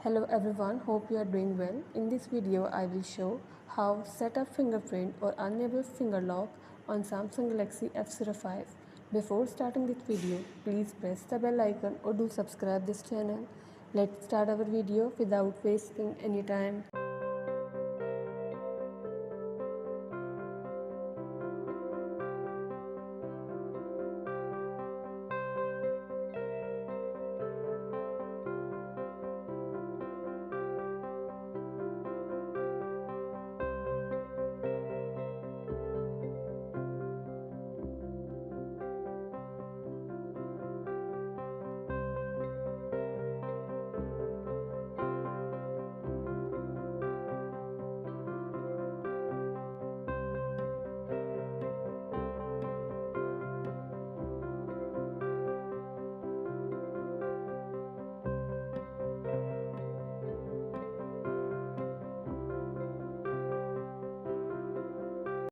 Hello everyone, hope you are doing well. In this video, I will show how set up fingerprint or enable finger lock on Samsung Galaxy F05. Before starting this video, please press the bell icon or do subscribe this channel. Let's start our video without wasting any time.